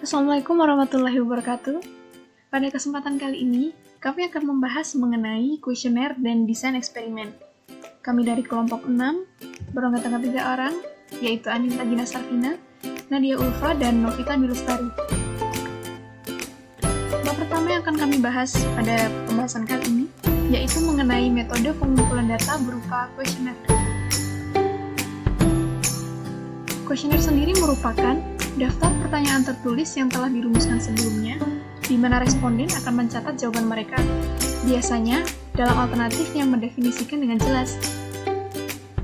Assalamualaikum warahmatullahi wabarakatuh. Pada kesempatan kali ini, kami akan membahas mengenai kuesioner dan desain eksperimen. Kami dari kelompok 6, beranggotakan 3 orang, yaitu Anita Gina Sarvina, Nadia Ulfa, dan Novita Bilustari. Bab pertama yang akan kami bahas pada pembahasan kali ini, yaitu mengenai metode pengumpulan data berupa kuesioner. Kuesioner sendiri merupakan daftar pertanyaan tertulis yang telah dirumuskan sebelumnya, di mana responden akan mencatat jawaban mereka, biasanya dalam alternatif yang mendefinisikan dengan jelas.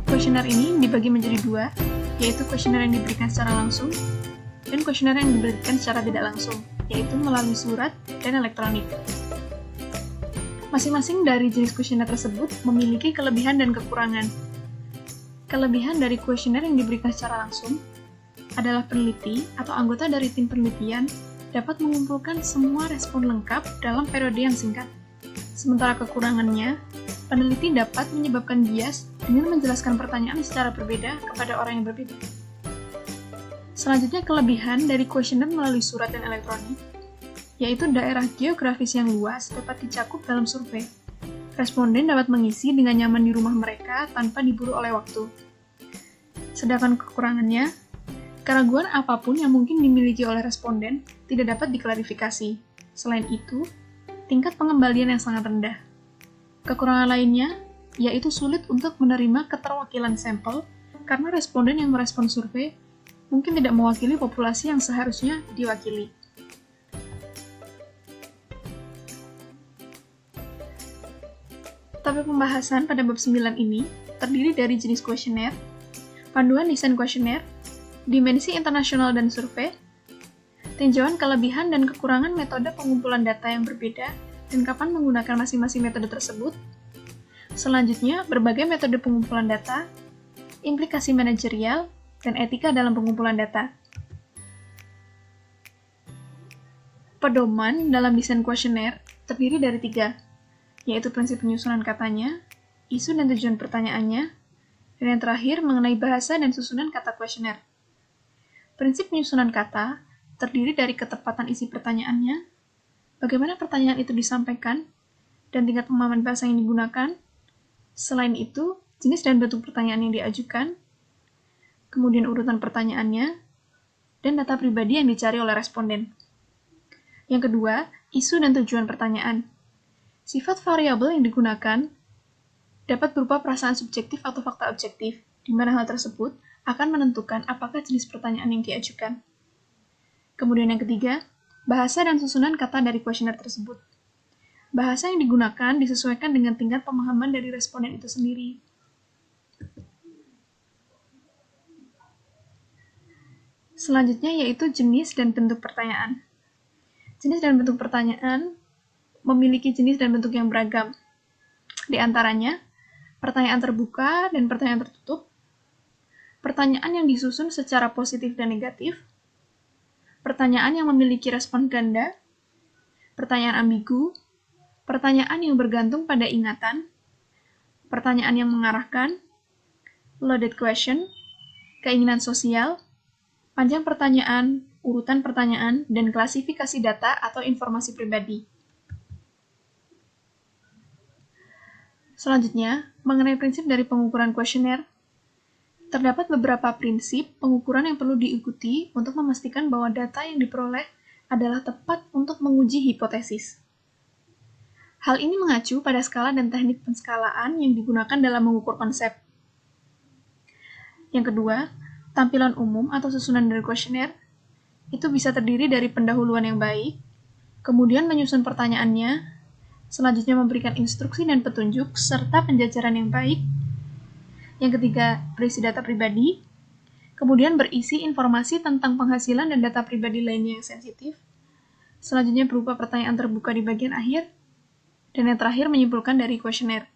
Kuesioner ini dibagi menjadi dua, yaitu kuesioner yang diberikan secara langsung, dan kuesioner yang diberikan secara tidak langsung, yaitu melalui surat dan elektronik. Masing-masing dari jenis kuesioner tersebut memiliki kelebihan dan kekurangan. Kelebihan dari kuesioner yang diberikan secara langsung adalah peneliti atau anggota dari tim penelitian dapat mengumpulkan semua respon lengkap dalam periode yang singkat. Sementara kekurangannya, peneliti dapat menyebabkan bias dengan menjelaskan pertanyaan secara berbeda kepada orang yang berbeda. Selanjutnya, kelebihan dari kuesioner melalui surat dan elektronik, yaitu daerah geografis yang luas dapat dicakup dalam survei. Responden dapat mengisi dengan nyaman di rumah mereka tanpa diburu oleh waktu. Sedangkan kekurangannya, keraguan apapun yang mungkin dimiliki oleh responden tidak dapat diklarifikasi. Selain itu, tingkat pengembalian yang sangat rendah. Kekurangan lainnya, yaitu sulit untuk menerima keterwakilan sampel karena responden yang merespon survei mungkin tidak mewakili populasi yang seharusnya diwakili. Topik pembahasan pada bab 9 ini terdiri dari jenis kuesioner, panduan desain kuesioner, dimensi internasional dan survei, tinjauan kelebihan dan kekurangan metode pengumpulan data yang berbeda dan kapan menggunakan masing-masing metode tersebut. Selanjutnya, berbagai metode pengumpulan data, implikasi manajerial, dan etika dalam pengumpulan data. Pedoman dalam desain kuesioner terdiri dari 3, yaitu prinsip penyusunan katanya, isu dan tujuan pertanyaannya, dan yang terakhir mengenai bahasa dan susunan kata kuesioner. Prinsip penyusunan kata terdiri dari ketepatan isi pertanyaannya, bagaimana pertanyaan itu disampaikan, dan tingkat pemahaman bahasa yang digunakan. Selain itu, jenis dan bentuk pertanyaan yang diajukan, kemudian urutan pertanyaannya, dan data pribadi yang dicari oleh responden. Yang kedua, isu dan tujuan pertanyaan. Sifat variabel yang digunakan dapat berupa perasaan subjektif atau fakta objektif, di mana hal tersebut akan menentukan apakah jenis pertanyaan yang diajukan. Kemudian yang ketiga, bahasa dan susunan kata dari kuesioner tersebut. Bahasa yang digunakan disesuaikan dengan tingkat pemahaman dari responden itu sendiri. Selanjutnya yaitu jenis dan bentuk pertanyaan. Jenis dan bentuk pertanyaan memiliki jenis dan bentuk yang beragam. Di antaranya, pertanyaan terbuka dan pertanyaan tertutup, pertanyaan yang disusun secara positif dan negatif, pertanyaan yang memiliki respon ganda, pertanyaan ambigu, pertanyaan yang bergantung pada ingatan, pertanyaan yang mengarahkan, loaded question, keinginan sosial, panjang pertanyaan, urutan pertanyaan, dan klasifikasi data atau informasi pribadi. Selanjutnya, mengenai prinsip dari pengukuran kuesioner, terdapat beberapa prinsip pengukuran yang perlu diikuti untuk memastikan bahwa data yang diperoleh adalah tepat untuk menguji hipotesis. Hal ini mengacu pada skala dan teknik penskalaan yang digunakan dalam mengukur konsep. Yang kedua, tampilan umum atau susunan dari kuesioner itu bisa terdiri dari pendahuluan yang baik, kemudian menyusun pertanyaannya, selanjutnya memberikan instruksi dan petunjuk, serta penjajaran yang baik. Yang ketiga, berisi data pribadi, kemudian berisi informasi tentang penghasilan dan data pribadi lainnya yang sensitif. Selanjutnya berupa pertanyaan terbuka di bagian akhir, dan yang terakhir menyimpulkan dari kuesioner.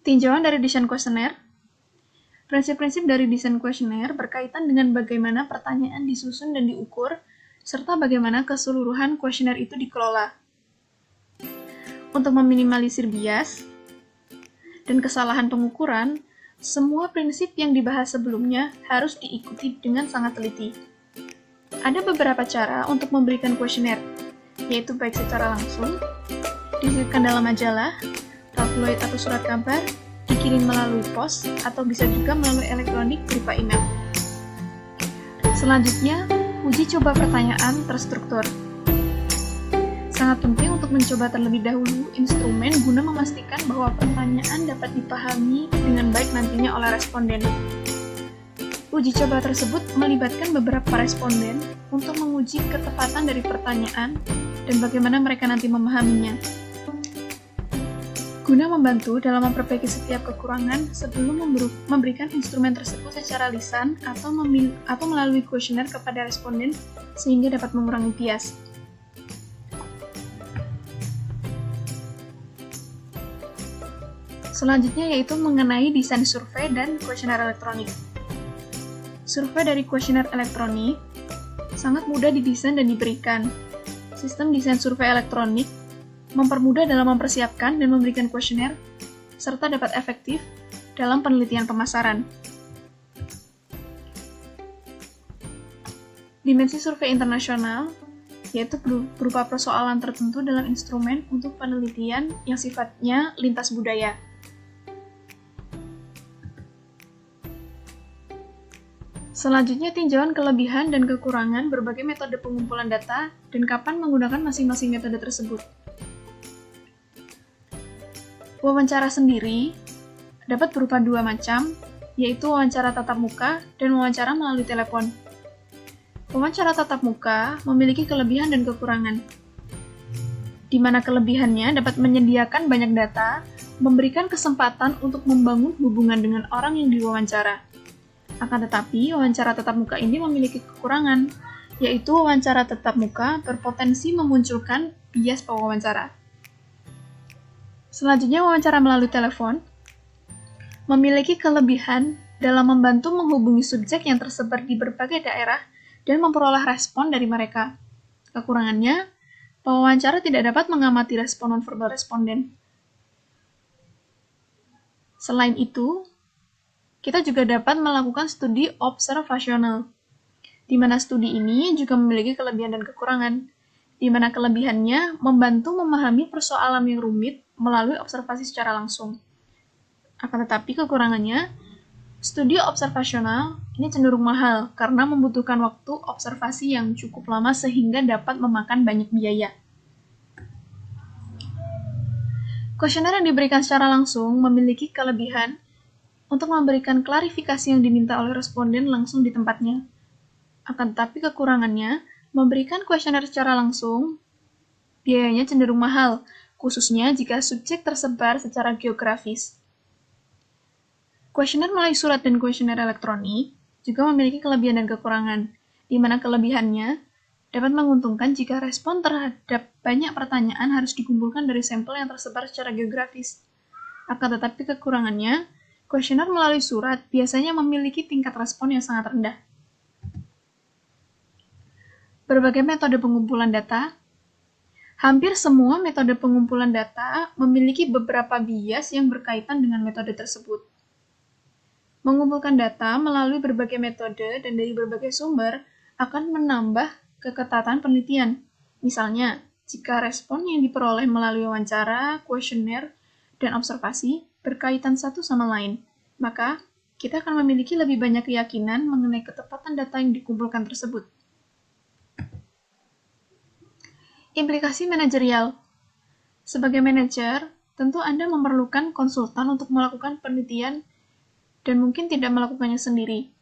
Tinjauan dari desain kuesioner. Prinsip-prinsip dari desain kuesioner berkaitan dengan bagaimana pertanyaan disusun dan diukur, serta bagaimana keseluruhan kuesioner itu dikelola. Untuk meminimalisir bias dan kesalahan pengukuran, semua prinsip yang dibahas sebelumnya harus diikuti dengan sangat teliti. Ada beberapa cara untuk memberikan kuesioner, yaitu baik secara langsung, disisipkan dalam majalah, tabloid atau surat kabar, dikirim melalui pos, atau bisa juga melalui elektronik berupa email. Selanjutnya, uji coba pertanyaan terstruktur. Sangat penting untuk mencoba terlebih dahulu instrumen guna memastikan bahwa pertanyaan dapat dipahami dengan baik nantinya oleh responden. Uji coba tersebut melibatkan beberapa responden untuk menguji ketepatan dari pertanyaan dan bagaimana mereka nanti memahaminya. Guna membantu dalam memperbaiki setiap kekurangan sebelum memberikan instrumen tersebut secara lisan atau melalui kuesioner kepada responden sehingga dapat mengurangi bias. Selanjutnya yaitu mengenai desain survei dan kuesioner elektronik. Survei dari kuesioner elektronik sangat mudah didesain dan diberikan. Sistem desain survei elektronik mempermudah dalam mempersiapkan dan memberikan kuesioner, serta dapat efektif dalam penelitian pemasaran. Dimensi survei internasional yaitu berupa persoalan tertentu dalam instrumen untuk penelitian yang sifatnya lintas budaya. Selanjutnya, tinjauan kelebihan dan kekurangan berbagai metode pengumpulan data dan kapan menggunakan masing-masing metode tersebut. Wawancara sendiri dapat berupa dua macam, yaitu wawancara tatap muka dan wawancara melalui telepon. Wawancara tatap muka memiliki kelebihan dan kekurangan, di mana kelebihannya dapat menyediakan banyak data, memberikan kesempatan untuk membangun hubungan dengan orang yang diwawancara. Akan tetapi, wawancara tatap muka ini memiliki kekurangan, yaitu wawancara tatap muka berpotensi memunculkan bias pewawancara. Selanjutnya, wawancara melalui telepon memiliki kelebihan dalam membantu menghubungi subjek yang tersebar di berbagai daerah dan memperoleh respon dari mereka. Kekurangannya, pewawancara tidak dapat mengamati respon nonverbal responden. Selain itu, kita juga dapat melakukan studi observasional, di mana studi ini juga memiliki kelebihan dan kekurangan, di mana kelebihannya membantu memahami persoalan yang rumit melalui observasi secara langsung. Akan tetapi kekurangannya, studi observasional ini cenderung mahal karena membutuhkan waktu observasi yang cukup lama sehingga dapat memakan banyak biaya. Kuesioner yang diberikan secara langsung memiliki kelebihan untuk memberikan klarifikasi yang diminta oleh responden langsung di tempatnya. Akan tetapi kekurangannya, memberikan kuesioner secara langsung, biayanya cenderung mahal, khususnya jika subjek tersebar secara geografis. Kuesioner melalui surat dan kuesioner elektronik juga memiliki kelebihan dan kekurangan, di mana kelebihannya dapat menguntungkan jika respon terhadap banyak pertanyaan harus dikumpulkan dari sampel yang tersebar secara geografis. Akan tetapi kekurangannya, kuesioner melalui surat biasanya memiliki tingkat respon yang sangat rendah. Berbagai metode pengumpulan data. Hampir semua metode pengumpulan data memiliki beberapa bias yang berkaitan dengan metode tersebut. Mengumpulkan data melalui berbagai metode dan dari berbagai sumber akan menambah keketatan penelitian. Misalnya, jika respon yang diperoleh melalui wawancara, kuesioner, dan observasi berkaitan satu sama lain, maka kita akan memiliki lebih banyak keyakinan mengenai ketepatan data yang dikumpulkan tersebut. Implikasi manajerial. Sebagai manajer, tentu Anda memerlukan konsultan untuk melakukan penelitian dan mungkin tidak melakukannya sendiri.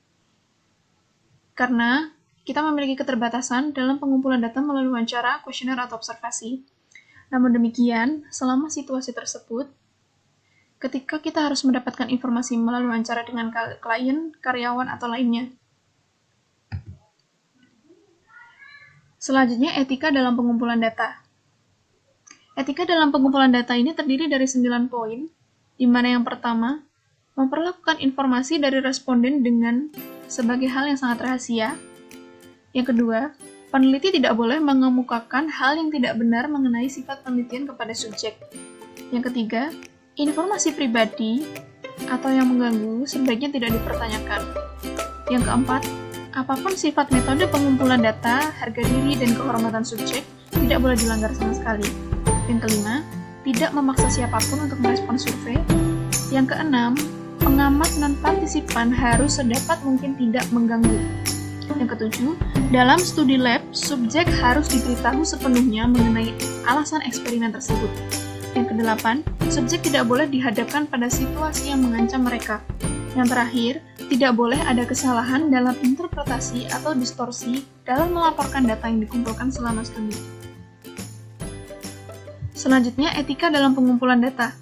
Karena kita memiliki keterbatasan dalam pengumpulan data melalui wawancara, kuesioner, atau observasi. Namun demikian, selama situasi tersebut, ketika kita harus mendapatkan informasi melalui wawancara dengan klien, karyawan, atau lainnya. Selanjutnya, etika dalam pengumpulan data. Etika dalam pengumpulan data ini terdiri dari 9 poin, di mana yang pertama, memperlakukan informasi dari responden dengan sebagai hal yang sangat rahasia. Yang kedua, peneliti tidak boleh mengemukakan hal yang tidak benar mengenai sifat penelitian kepada subjek. Yang ketiga, informasi pribadi atau yang mengganggu sebaiknya tidak dipertanyakan. Yang keempat, apapun sifat metode pengumpulan data, harga diri, dan kehormatan subjek tidak boleh dilanggar sama sekali. Yang kelima, tidak memaksa siapapun untuk merespon survei. Yang keenam, pengamat non-partisipan harus sedapat mungkin tidak mengganggu. Yang ketujuh, dalam studi lab, subjek harus diberitahu sepenuhnya mengenai alasan eksperimen tersebut. Yang kedelapan, subjek tidak boleh dihadapkan pada situasi yang mengancam mereka. Yang terakhir, tidak boleh ada kesalahan dalam interpretasi atau distorsi dalam melaporkan data yang dikumpulkan selama studi. Selanjutnya, etika dalam pengumpulan data.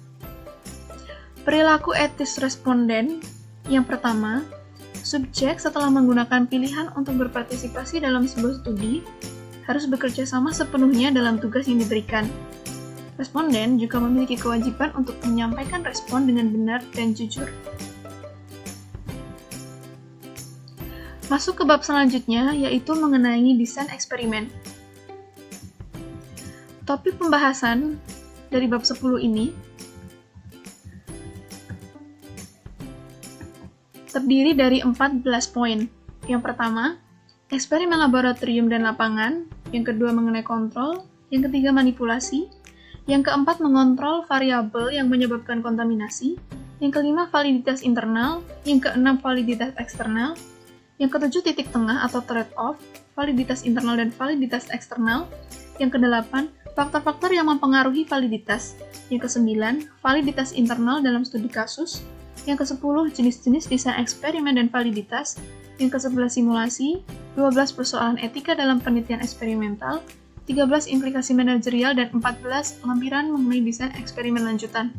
Perilaku etis responden. Yang pertama, subjek setelah menggunakan pilihan untuk berpartisipasi dalam sebuah studi harus bekerja sama sepenuhnya dalam tugas yang diberikan. Responden juga memiliki kewajiban untuk menyampaikan respon dengan benar dan jujur. Masuk ke bab selanjutnya, yaitu mengenai desain eksperimen. Topik pembahasan dari bab 10 ini terdiri dari 14 poin. Yang pertama, eksperimen laboratorium dan lapangan. Yang kedua, mengenai kontrol. Yang ketiga, manipulasi. Yang keempat, mengontrol variabel yang menyebabkan kontaminasi. Yang kelima, validitas internal. Yang keenam, validitas eksternal. Yang ketujuh, titik tengah atau trade-off, validitas internal dan validitas eksternal. Yang kedelapan, faktor-faktor yang mempengaruhi validitas. Yang kesembilan, validitas internal dalam studi kasus. Yang ke-10, jenis-jenis desain eksperimen dan validitas. Yang ke-11, simulasi. 12, persoalan etika dalam penelitian eksperimental. 13, implikasi manajerial, dan 14, lampiran mengenai desain eksperimen lanjutan.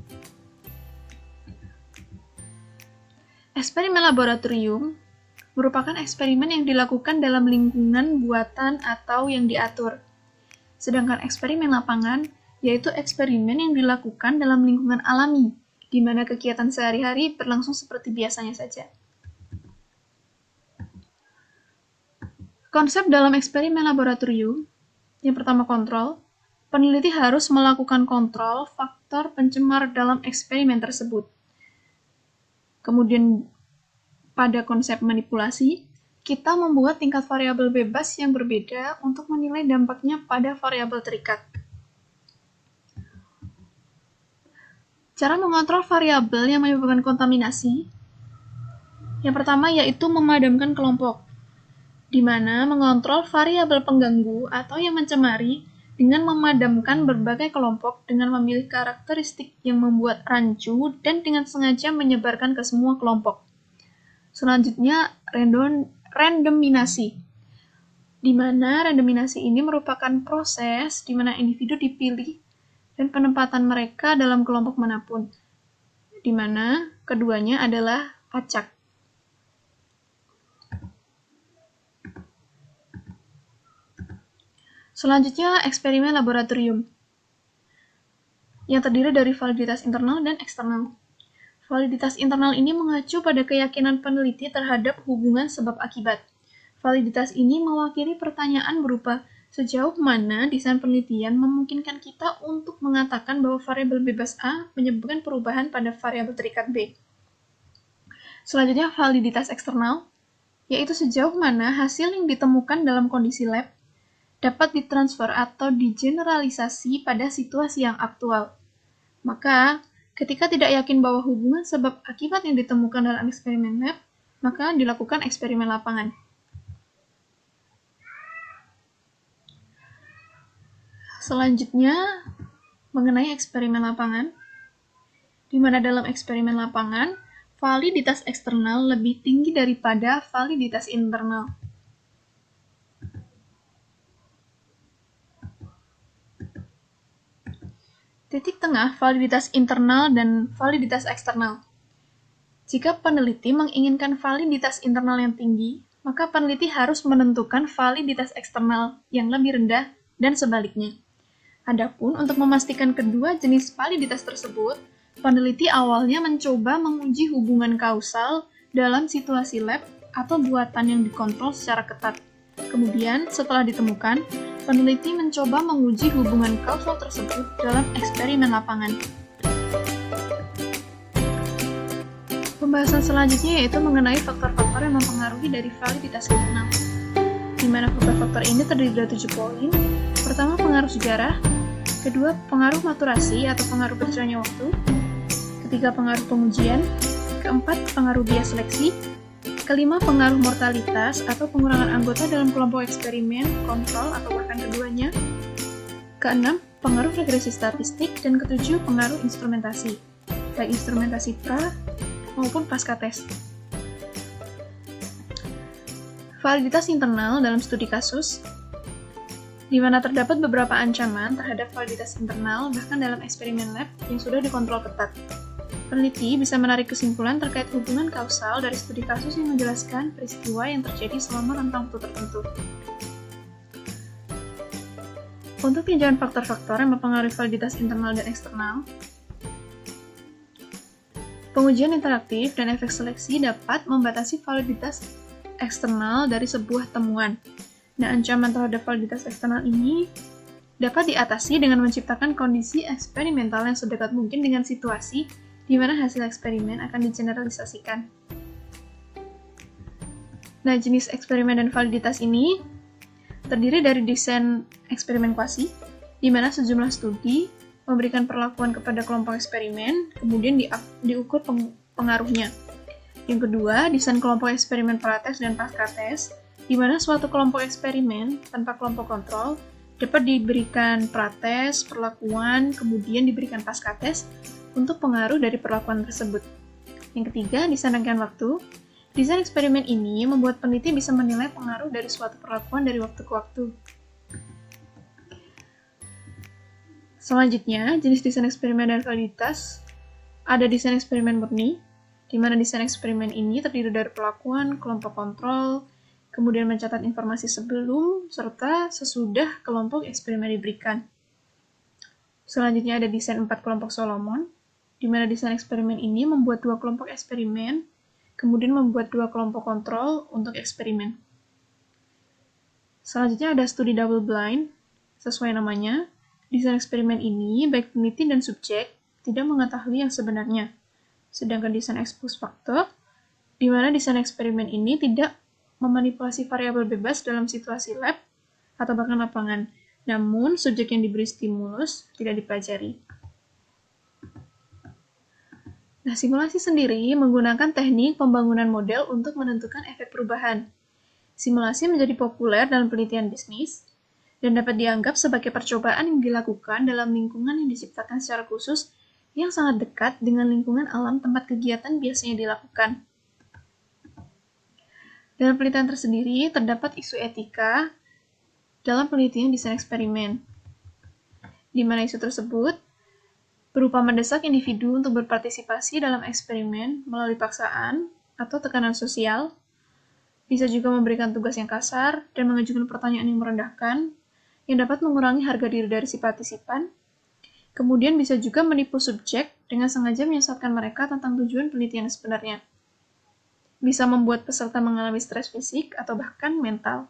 Eksperimen laboratorium merupakan eksperimen yang dilakukan dalam lingkungan buatan atau yang diatur. Sedangkan eksperimen lapangan yaitu eksperimen yang dilakukan dalam lingkungan alami, di mana kegiatan sehari-hari berlangsung seperti biasanya saja. Konsep dalam eksperimen laboratorium. Yang pertama, kontrol. Peneliti harus melakukan kontrol faktor pencemar dalam eksperimen tersebut. Kemudian, pada konsep manipulasi, kita membuat tingkat variabel bebas yang berbeda untuk menilai dampaknya pada variabel terikat. Cara mengontrol variabel yang menyebabkan kontaminasi. Yang pertama yaitu memadamkan kelompok, di mana mengontrol variabel pengganggu atau yang mencemari dengan memadamkan berbagai kelompok dengan memilih karakteristik yang membuat rancu dan dengan sengaja menyebarkan ke semua kelompok. Selanjutnya, randomisasi, di mana randomisasi ini merupakan proses di mana individu dipilih dan penempatan mereka dalam kelompok manapun, di mana keduanya adalah acak. Selanjutnya, eksperimen laboratorium, yang terdiri dari validitas internal dan eksternal. Validitas internal ini mengacu pada keyakinan peneliti terhadap hubungan sebab akibat. Validitas ini mewakili pertanyaan berupa sejauh mana desain penelitian memungkinkan kita untuk mengatakan bahwa variabel bebas A menyebabkan perubahan pada variabel terikat B. Selanjutnya, validitas eksternal, yaitu sejauh mana hasil yang ditemukan dalam kondisi lab dapat ditransfer atau digeneralisasi pada situasi yang aktual. Maka, ketika tidak yakin bahwa hubungan sebab akibat yang ditemukan dalam eksperimen lab, maka dilakukan eksperimen lapangan. Selanjutnya, mengenai eksperimen lapangan, di mana dalam eksperimen lapangan, validitas eksternal lebih tinggi daripada validitas internal. Titik tengah validitas internal dan validitas eksternal. Jika peneliti menginginkan validitas internal yang tinggi, maka peneliti harus menentukan validitas eksternal yang lebih rendah dan sebaliknya. Adapun untuk memastikan kedua jenis validitas tersebut, peneliti awalnya mencoba menguji hubungan kausal dalam situasi lab atau buatan yang dikontrol secara ketat. Kemudian, setelah ditemukan, peneliti mencoba menguji hubungan kausal tersebut dalam eksperimen lapangan. Pembahasan selanjutnya yaitu mengenai faktor-faktor yang mempengaruhi dari validitas internal, di mana faktor-faktor ini terdiri dari 7 poin. Pertama, pengaruh sejarah. Kedua, pengaruh maturasi atau pengaruh berjalannya waktu. Ketiga, pengaruh pengujian. Keempat, pengaruh bias seleksi. Kelima, pengaruh mortalitas atau pengurangan anggota dalam kelompok eksperimen, kontrol, atau bahkan keduanya. Keenam, pengaruh regresi statistik. Dan ketujuh, pengaruh instrumentasi, baik instrumentasi pra maupun pasca tes. Validitas internal dalam studi kasus, di mana terdapat beberapa ancaman terhadap validitas internal bahkan dalam eksperimen lab yang sudah dikontrol ketat. Peneliti bisa menarik kesimpulan terkait hubungan kausal dari studi kasus yang menjelaskan peristiwa yang terjadi selama rentang waktu tertentu. Untuk tinjauan faktor-faktor yang mempengaruhi validitas internal dan eksternal, pengujian interaktif dan efek seleksi dapat membatasi validitas eksternal dari sebuah temuan. Nah, ancaman terhadap validitas eksternal ini dapat diatasi dengan menciptakan kondisi eksperimental yang sedekat mungkin dengan situasi di mana hasil eksperimen akan digeneralisasikan. Nah, jenis eksperimen dan validitas ini terdiri dari desain eksperimen kuasi, di mana sejumlah studi memberikan perlakuan kepada kelompok eksperimen, kemudian diukur pengaruhnya. Yang kedua, desain kelompok eksperimen prates dan pasca tes, di mana suatu kelompok eksperimen tanpa kelompok kontrol dapat diberikan prates, perlakuan, kemudian diberikan pasca tes untuk pengaruh dari perlakuan tersebut. Yang ketiga, desain rangkaian waktu. Desain eksperimen ini membuat peneliti bisa menilai pengaruh dari suatu perlakuan dari waktu ke waktu. Selanjutnya, jenis desain eksperimen dan validitas. Ada desain eksperimen murni, di mana desain eksperimen ini terdiri dari perlakuan, kelompok kontrol, kemudian mencatat informasi sebelum serta sesudah kelompok eksperimen diberikan. Selanjutnya ada desain 4 kelompok Solomon, di mana desain eksperimen ini membuat 2 kelompok eksperimen, kemudian membuat 2 kelompok kontrol untuk eksperimen. Selanjutnya ada studi double blind, sesuai namanya. Desain eksperimen ini, baik peneliti dan subjek, tidak mengetahui yang sebenarnya. Sedangkan desain ex post facto, di mana desain eksperimen ini tidak memanipulasi variabel bebas dalam situasi lab atau bahkan lapangan. Namun, subjek yang diberi stimulus tidak dipelajari. Nah, simulasi sendiri menggunakan teknik pembangunan model untuk menentukan efek perubahan. Simulasi menjadi populer dalam penelitian bisnis dan dapat dianggap sebagai percobaan yang dilakukan dalam lingkungan yang diciptakan secara khusus yang sangat dekat dengan lingkungan alam tempat kegiatan biasanya dilakukan. Dalam penelitian tersendiri, terdapat isu etika dalam penelitian desain eksperimen, di mana isu tersebut berupa mendesak individu untuk berpartisipasi dalam eksperimen melalui paksaan atau tekanan sosial, bisa juga memberikan tugas yang kasar dan mengajukan pertanyaan yang merendahkan, yang dapat mengurangi harga diri dari si partisipan, kemudian bisa juga menipu subjek dengan sengaja menyesatkan mereka tentang tujuan penelitian sebenarnya. Bisa membuat peserta mengalami stres fisik atau bahkan mental.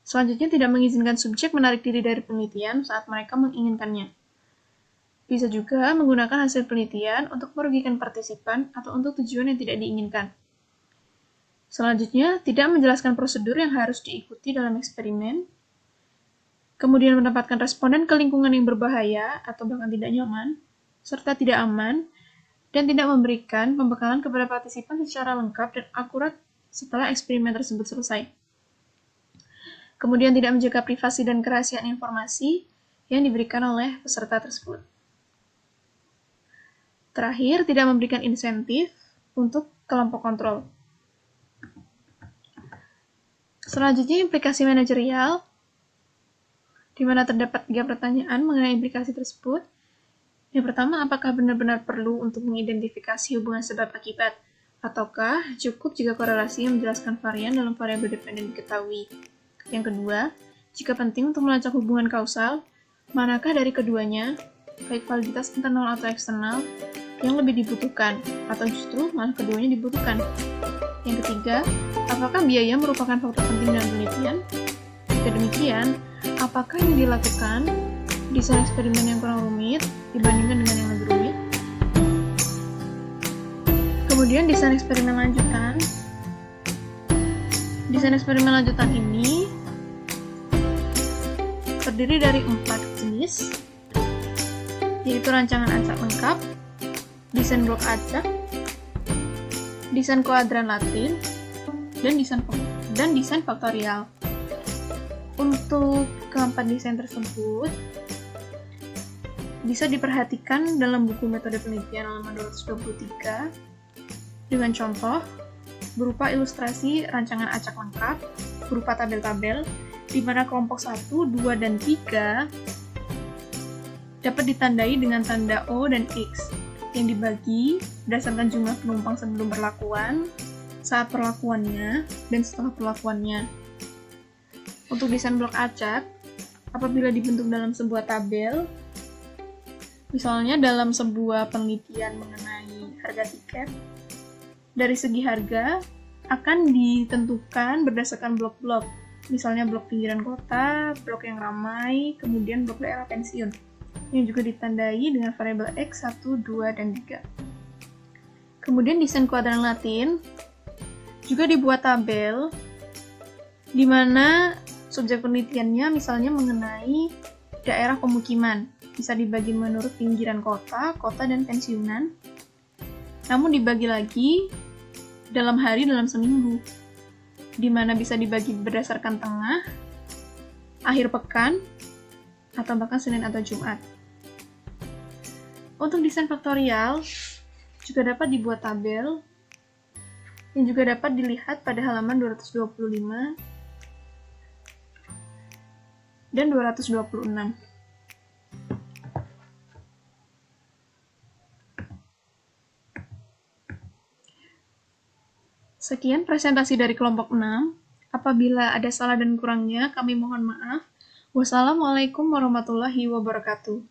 Selanjutnya, tidak mengizinkan subjek menarik diri dari penelitian saat mereka menginginkannya. Bisa juga menggunakan hasil penelitian untuk merugikan partisipan atau untuk tujuan yang tidak diinginkan. Selanjutnya, tidak menjelaskan prosedur yang harus diikuti dalam eksperimen, kemudian menempatkan responden ke lingkungan yang berbahaya atau bahkan tidak nyaman, serta tidak aman, dan tidak memberikan pembekalan kepada partisipan secara lengkap dan akurat setelah eksperimen tersebut selesai. Kemudian tidak menjaga privasi dan kerahasiaan informasi yang diberikan oleh peserta tersebut. Terakhir, tidak memberikan insentif untuk kelompok kontrol. Selanjutnya, implikasi manajerial, di mana terdapat 3 pertanyaan mengenai implikasi tersebut. Yang pertama, apakah benar-benar perlu untuk mengidentifikasi hubungan sebab akibat, ataukah cukup jika korelasi yang menjelaskan varian dalam variabel dependen diketahui? Yang kedua, jika penting untuk melacak hubungan kausal, manakah dari keduanya, baik validitas internal atau eksternal, yang lebih dibutuhkan, atau justru malah keduanya dibutuhkan? Yang ketiga, apakah biaya merupakan faktor penting dalam penelitian? Jika demikian, apakah yang dilakukan desain eksperimen yang kurang rumit dibandingkan dengan yang lebih rumit? Kemudian desain eksperimen lanjutan. Desain eksperimen lanjutan ini terdiri dari 4 jenis, yaitu rancangan acak lengkap, desain blok acak, desain kuadran Latin, dan desain faktorial. Untuk keempat desain tersebut bisa diperhatikan dalam buku metode penelitian halaman 223 dengan contoh berupa ilustrasi rancangan acak lengkap berupa tabel-tabel di mana kelompok 1, 2, dan 3 dapat ditandai dengan tanda O dan X yang dibagi berdasarkan jumlah penumpang sebelum perlakuan, saat perlakuannya, dan setelah perlakuannya. Untuk desain blok acak, apabila dibentuk dalam sebuah tabel, misalnya dalam sebuah penelitian mengenai harga tiket, dari segi harga akan ditentukan berdasarkan blok-blok, misalnya blok pinggiran kota, blok yang ramai, kemudian blok daerah pensiun, yang juga ditandai dengan variabel X, 1, 2, dan 3. Kemudian desain kuadran Latin juga dibuat tabel di mana subjek penelitiannya misalnya mengenai daerah pemukiman, bisa dibagi menurut pinggiran kota, kota, dan pensiunan, namun dibagi lagi dalam hari dalam seminggu, di mana bisa dibagi berdasarkan tengah, akhir pekan, atau bahkan Senin atau Jumat. Untuk desain faktorial juga dapat dibuat tabel yang juga dapat dilihat pada halaman 225 dan 226. Sekian presentasi dari kelompok 6. Apabila ada salah dan kurangnya, kami mohon maaf. Wassalamualaikum warahmatullahi wabarakatuh.